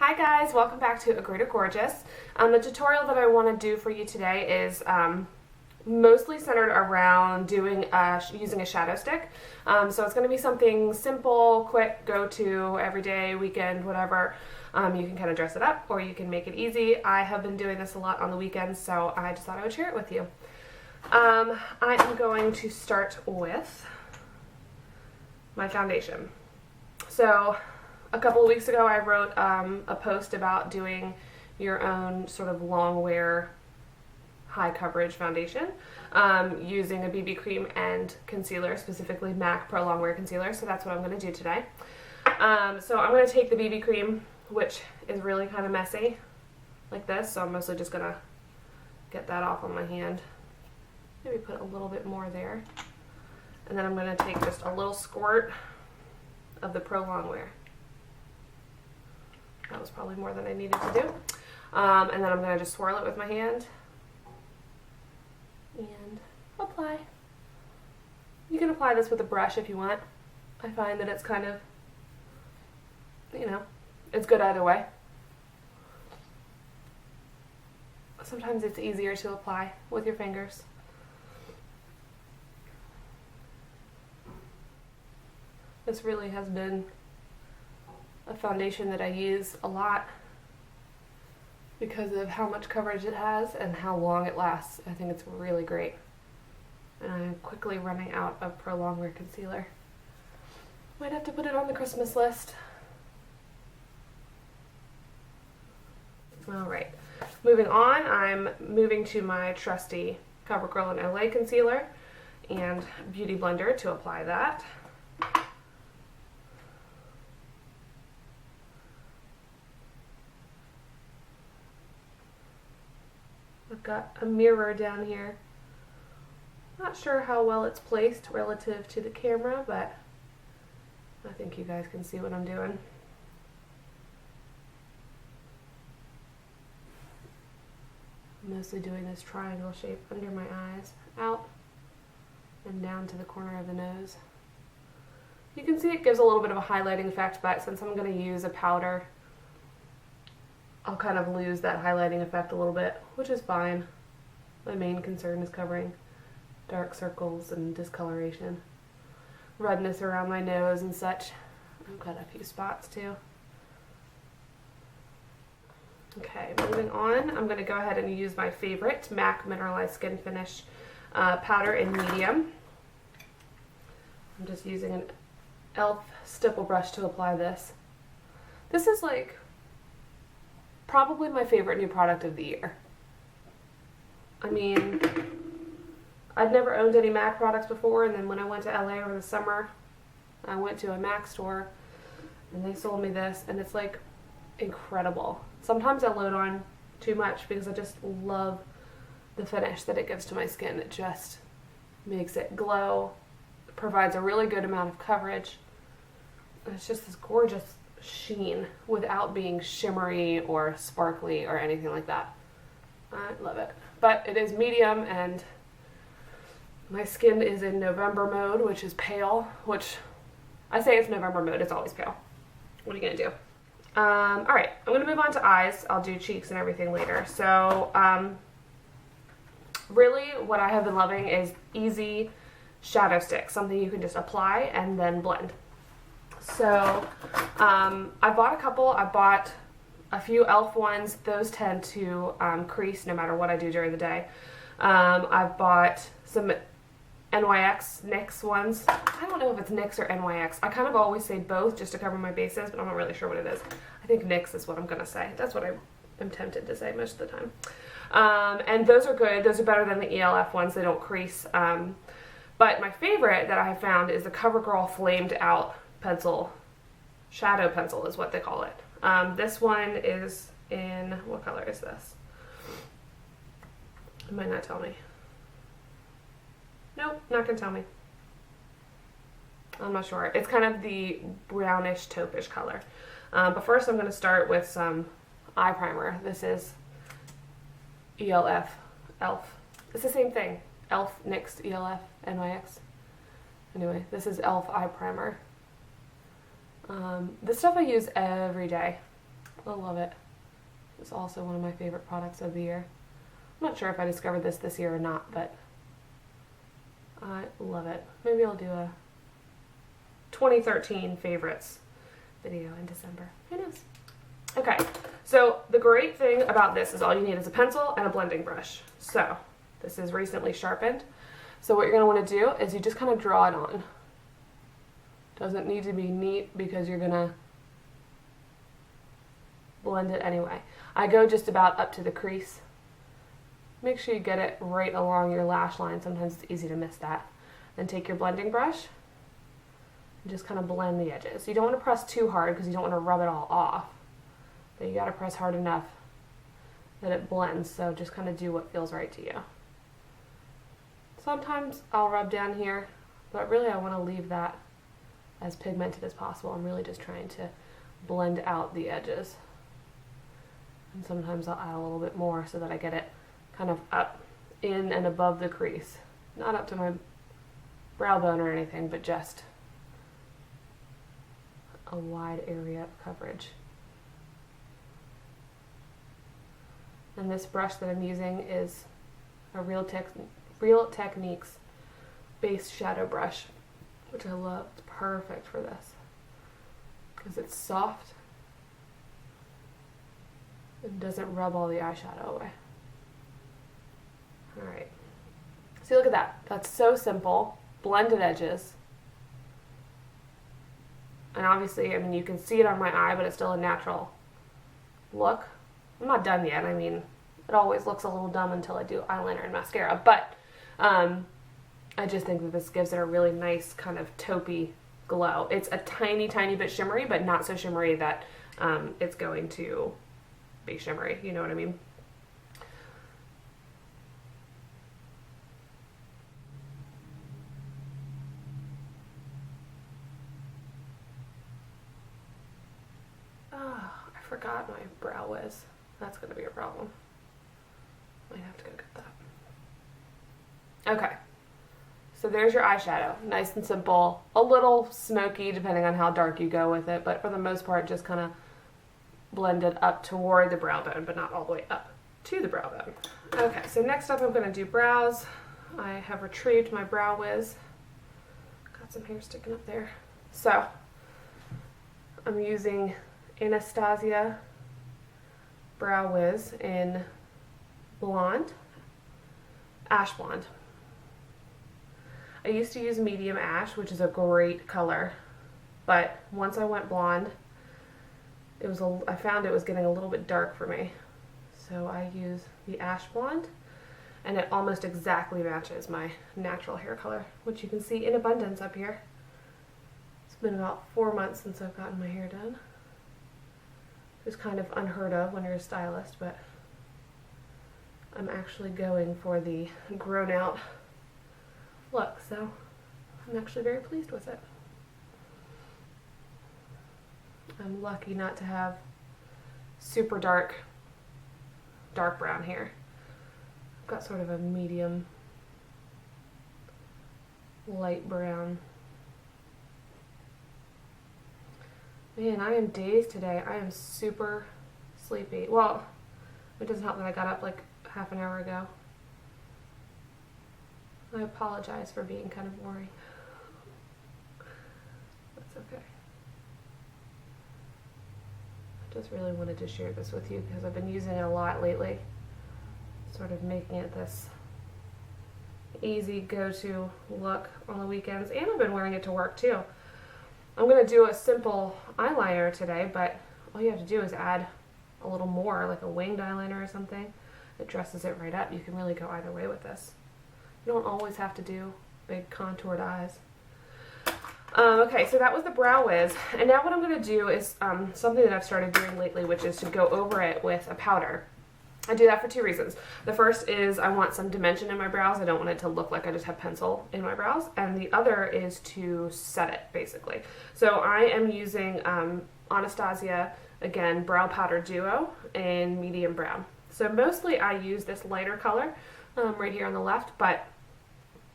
Hi guys, welcome back to A Greater Gorgeous. The tutorial that I want to do for you today is mostly centered around using a shadow stick. So it's going to be something simple, quick, go-to, everyday, weekend, whatever. You can kind of dress it up or you can make it easy. I have been doing this a lot on the weekends, so I just thought I would share it with you. I am going to start with my foundation. So a couple of weeks ago I wrote a post about doing your own sort of long wear high coverage foundation using a BB cream and concealer, specifically MAC Pro Longwear concealer. So that's what I'm going to do today. So I'm going to take the BB cream, which is really kind of messy like this, so I'm mostly just going to get that off on my hand. Maybe put a little bit more there. And then I'm going to take just a little squirt of the Pro Longwear. That was probably more than I needed to do. And then I'm going to just swirl it with my hand and apply. You can apply this with a brush if you want. I find that it's kind of, you know, it's good either way. Sometimes it's easier to apply with your fingers. This really has been a foundation that I use a lot because of how much coverage it has and how long it lasts. I think it's really great. And I'm quickly running out of Pro Longwear concealer. Might have to put it on the Christmas list. Alright, moving on, I'm moving to my trusty Covergirl and Olay concealer and Beauty Blender to apply that. I've got a mirror down here. Not sure how well it's placed relative to the camera, but I think you guys can see what I'm doing. I'm mostly doing this triangle shape under my eyes, out and down to the corner of the nose. You can see it gives a little bit of a highlighting effect, but since I'm going to use a powder, I'll kind of lose that highlighting effect a little bit, which is fine. My main concern is covering dark circles and discoloration. Redness around my nose and such. I've got a few spots too. Okay, moving on, I'm going to go ahead and use my favorite MAC Mineralize Skinfinish powder in medium. I'm just using an e.l.f. Stipple Brush to apply this. This is like probably my favorite new product of the year. I mean, I'd never owned any MAC products before, and then when I went to LA over the summer, I went to a MAC store and they sold me this, and it's like incredible. Sometimes I load on too much because I just love the finish that it gives to my skin. It just makes it glow, it provides a really good amount of coverage, and it's just this gorgeous sheen without being shimmery or sparkly or anything like that. I love it. But it is medium and my skin is in November mode, which is pale, which I say it's November mode, it's always pale. What are you gonna do? Alright, I'm gonna move on to eyes. I'll do cheeks and everything later. So really what I have been loving is easy shadow sticks, something you can just apply and then blend. So I bought a couple. I bought a few e.l.f. ones. Those tend to crease no matter what I do during the day. I've bought some NYX ones. I don't know if it's NYX or NYX. I kind of always say both just to cover my bases, but I'm not really sure what it is. I think NYX is what I'm going to say. That's what I am tempted to say most of the time. And those are good. Those are better than the e.l.f. ones. They don't crease. But my favorite that I have found is the Covergirl Flamed Out pencil. Shadow pencil is what they call it. This one is in, what color is this? It might not tell me. Nope, not gonna tell me. I'm not sure. It's kind of the brownish taupish color. But first I'm gonna start with some eye primer. This is e.l.f. e.l.f. It's the same thing. e.l.f. NYX, e.l.f. NYX. Anyway, this is e.l.f. eye primer. This stuff I use every day. I love it. It's also one of my favorite products of the year. I'm not sure if I discovered this year or not, but I love it. Maybe I'll do a 2013 favorites video in December. Who knows? Okay, so the great thing about this is all you need is a pencil and a blending brush. So this is recently sharpened. So what you're going to want to do is you just kind of draw it on. Doesn't need to be neat because you're going to blend it anyway. I go just about up to the crease. Make sure you get it right along your lash line. Sometimes it's easy to miss that. Then take your blending brush and just kind of blend the edges. You don't want to press too hard because you don't want to rub it all off. But you got to press hard enough that it blends. So just kind of do what feels right to you. Sometimes I'll rub down here, but really I want to leave that as pigmented as possible. I'm really just trying to blend out the edges. And sometimes I'll add a little bit more so that I get it kind of up in and above the crease. Not up to my brow bone or anything, but just a wide area of coverage. And this brush that I'm using is a Real Techniques base shadow brush, which I love. It's perfect for this because it's soft and doesn't rub all the eyeshadow away. Alright, see, look at that. That's so simple. Blended edges. And obviously, I mean, you can see it on my eye, but it's still a natural look. I'm not done yet. I mean, it always looks a little dumb until I do eyeliner and mascara, but I just think that this gives it a really nice kind of taupey glow. It's a tiny, tiny bit shimmery, but not so shimmery that it's going to be shimmery. You know what I mean? Oh, I forgot my brow wiz. That's going to be a problem. Might have to go get that. Okay. So there's your eyeshadow. Nice and simple. A little smoky depending on how dark you go with it, but for the most part just kind of blend it up toward the brow bone, but not all the way up to the brow bone. Okay, so next up I'm going to do brows. I have retrieved my brow wiz. Got some hair sticking up there. So I'm using Anastasia brow wiz in blonde, ash blonde. I used to use medium ash, which is a great color, but once I went blonde, I found it was getting a little bit dark for me. So I use the ash blonde, and it almost exactly matches my natural hair color, which you can see in abundance up here. It's been about 4 months since I've gotten my hair done. It's kind of unheard of when you're a stylist, but I'm actually going for the grown out look, so I'm actually very pleased with it. I'm lucky not to have super dark brown hair. I've got sort of a medium light brown. Man, I am dazed today. I am super sleepy. Well, it doesn't help that I got up like half an hour ago. I apologize for being kind of boring. That's okay. I just really wanted to share this with you because I've been using it a lot lately. Sort of making it this easy go-to look on the weekends. And I've been wearing it to work too. I'm going to do a simple eyeliner today, but all you have to do is add a little more, like a winged eyeliner or something. It dresses it right up. You can really go either way with this. You don't always have to do big contoured eyes. Okay, so that was the brow wiz. And now what I'm going to do is something that I've started doing lately, which is to go over it with a powder. I do that for 2 reasons. The first is I want some dimension in my brows. I don't want it to look like I just have pencil in my brows. And the other is to set it, basically. So I am using Anastasia, again, Brow Powder Duo in medium brown. So mostly I use this lighter color right here on the left, but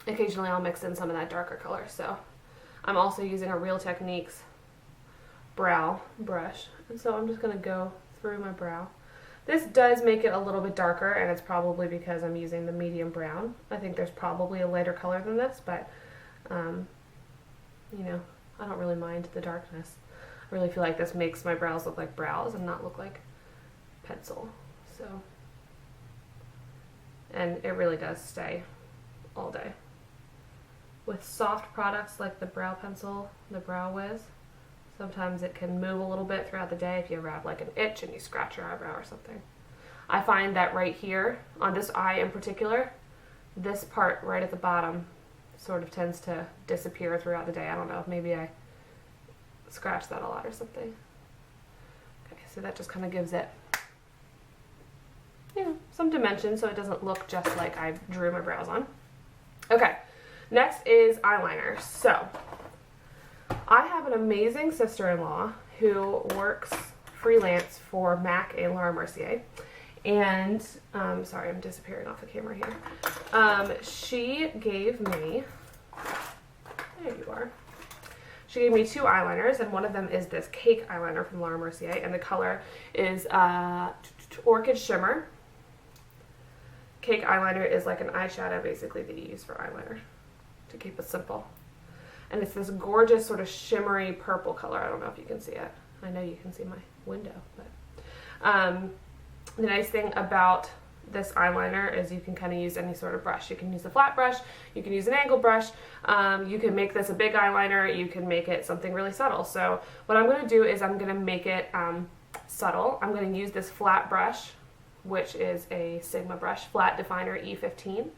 occasionally I'll mix in some of that darker color. So I'm also using a Real Techniques brow brush. And so I'm just going to go through my brow. This does make it a little bit darker, and it's probably because I'm using the medium brown. I think there's probably a lighter color than this, but, you know, I don't really mind the darkness. I really feel like this makes my brows look like brows and not look like pencil. So, and it really does stay all day. With soft products like the brow pencil, the Brow Wiz, sometimes it can move a little bit throughout the day if you ever have like an itch and you scratch your eyebrow or something. I find that right here, on this eye in particular, this part right at the bottom sort of tends to disappear throughout the day. I don't know, maybe I scratch that a lot or something. Okay, so that just kind of gives it, you know, some dimension so it doesn't look just like I drew my brows on. Okay, next is eyeliner. So, I have an amazing sister-in-law who works freelance for MAC and Laura Mercier. And, sorry, I'm disappearing off the camera here. She gave me, there you are. She gave me 2 eyeliners, and one of them is this cake eyeliner from Laura Mercier, and the color is Orchid Shimmer. Cake eyeliner is like an eyeshadow, basically, that you use for eyeliner to keep it simple. And it's this gorgeous sort of shimmery purple color. I don't know if you can see it. I know you can see my window, but the nice thing about this eyeliner is you can kind of use any sort of brush. You can use a flat brush, you can use an angled brush, you can make this a big eyeliner, you can make it something really subtle. So what I'm going to do is I'm going to make it subtle. I'm going to use this flat brush, which is a Sigma brush, flat definer E15.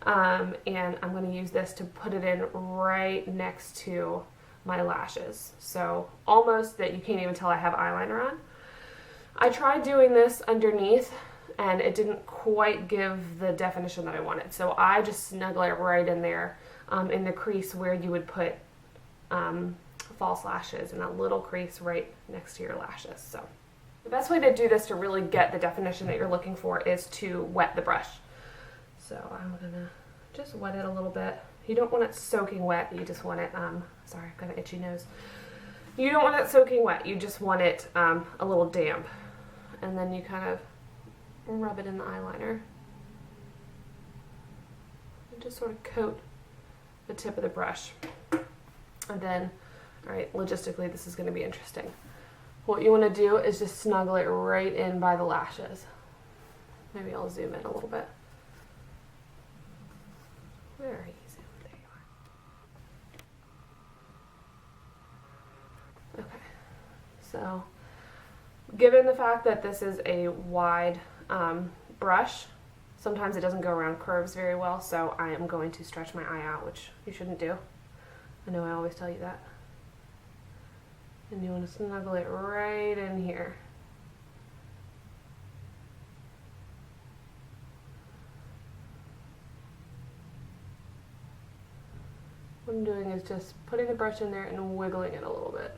And I'm going to use this to put it in right next to my lashes. So almost that you can't even tell I have eyeliner on. I tried doing this underneath and it didn't quite give the definition that I wanted. So I just snuggle it right in there in the crease where you would put false lashes, in that little crease right next to your lashes. So the best way to do this to really get the definition that you're looking for is to wet the brush. So I'm gonna just wet it a little bit. You don't want it soaking wet, you just want it, sorry, I've got an itchy nose. You don't want it soaking wet, you just want it a little damp. And then you kind of rub it in the eyeliner. And just sort of coat the tip of the brush. And then, alright, logistically this is gonna be interesting. What you wanna do is just snuggle it right in by the lashes. Maybe I'll zoom in a little bit. Where are you? There you are. Okay, so given the fact that this is a wide brush, sometimes it doesn't go around curves very well, so I am going to stretch my eye out, which you shouldn't do. I know I always tell you that. And you want to snuggle it right in here. What I'm doing is just putting the brush in there and wiggling it a little bit,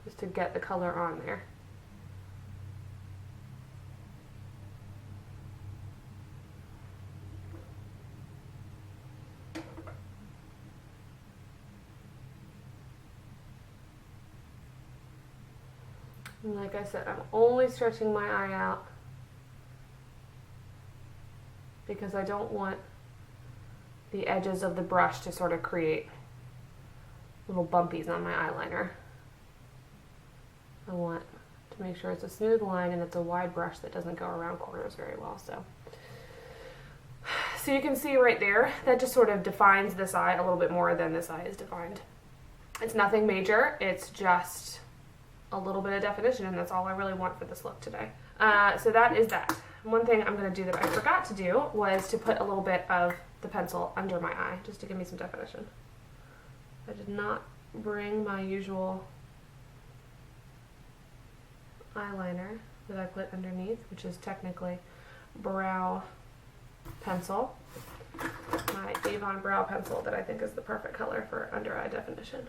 just to get the color on there. And like I said, I'm only stretching my eye out because I don't want the edges of the brush to sort of create little bumpies on my eyeliner. I want to make sure it's a smooth line and it's a wide brush that doesn't go around corners very well. So you can see right there, that just sort of defines this eye a little bit more than this eye is defined. It's nothing major, it's just a little bit of definition, and that's all I really want for this look today. So that is that. One thing I'm going to do that I forgot to do was to put a little bit of the pencil under my eye, just to give me some definition. I did not bring my usual eyeliner that I put underneath, which is technically brow pencil. My Avon brow pencil that I think is the perfect color for under eye definition.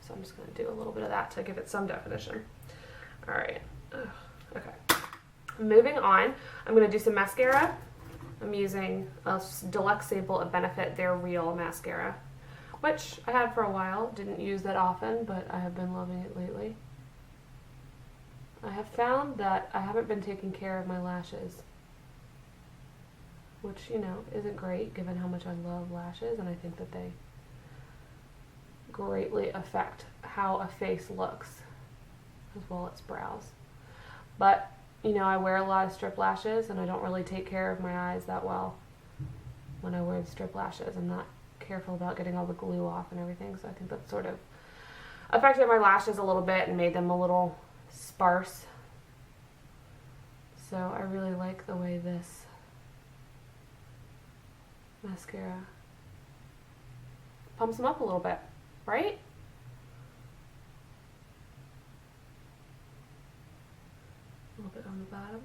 So I'm just going to do a little bit of that to give it some definition. Alright, okay. Moving on, I'm going to do some mascara. I'm using a deluxe sample of Benefit They're Real mascara, which I had for a while. Didn't use that often, but I have been loving it lately. I have found that I haven't been taking care of my lashes, which, you know, isn't great given how much I love lashes, and I think that they greatly affect how a face looks, as well as brows. But, you know, I wear a lot of strip lashes, and I don't really take care of my eyes that well when I wear the strip lashes. I'm not careful about getting all the glue off and everything, so I think that sort of affected my lashes a little bit and made them a little sparse. So I really like the way this mascara pumps them up a little bit, right? A little bit on the bottom.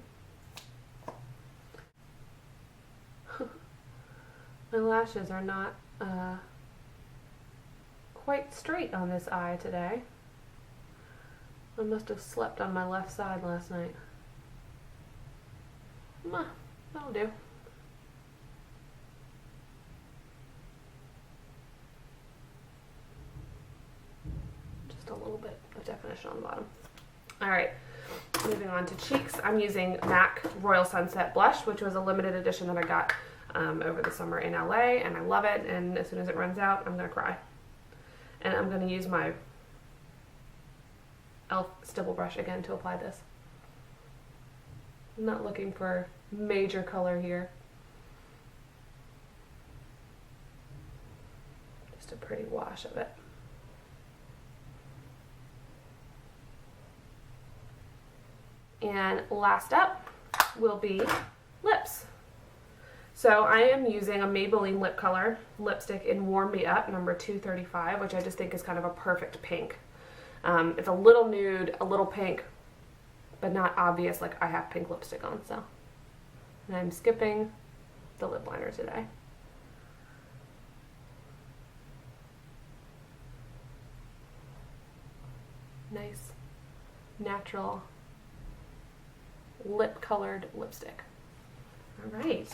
My lashes are not quite straight on this eye today. I must have slept on my left side last night. That'll do. Just a little bit of definition on the bottom. Alright, moving on to cheeks. I'm using MAC Royal Sunset Blush, which was a limited edition that I got over the summer in LA, and I love it, and as soon as it runs out, I'm going to cry. And I'm going to use my e.l.f. Stipple Brush again to apply this. I'm not looking for major color here. Just a pretty wash of it. And last up will be lips. So I am using a Maybelline lip color lipstick in Warm Me Up number 235, which I just think is kind of a perfect pink. It's a little nude, a little pink, but not obvious like I have pink lipstick on. So, and I'm skipping the lip liner today. Nice, natural, lip colored lipstick. All right.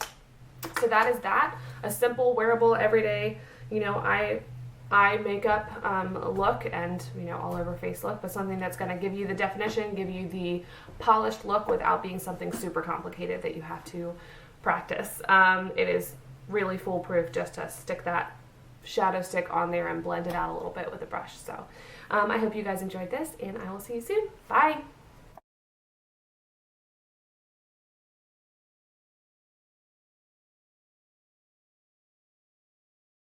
So that is that. A simple, wearable, everyday, you know, eye makeup look, and, you know, all over face look, but something that's going to give you the definition, give you the polished look without being something super complicated that you have to practice. It is really foolproof just to stick that shadow stick on there and blend it out a little bit with a brush. So I hope you guys enjoyed this, and I will see you soon. Bye!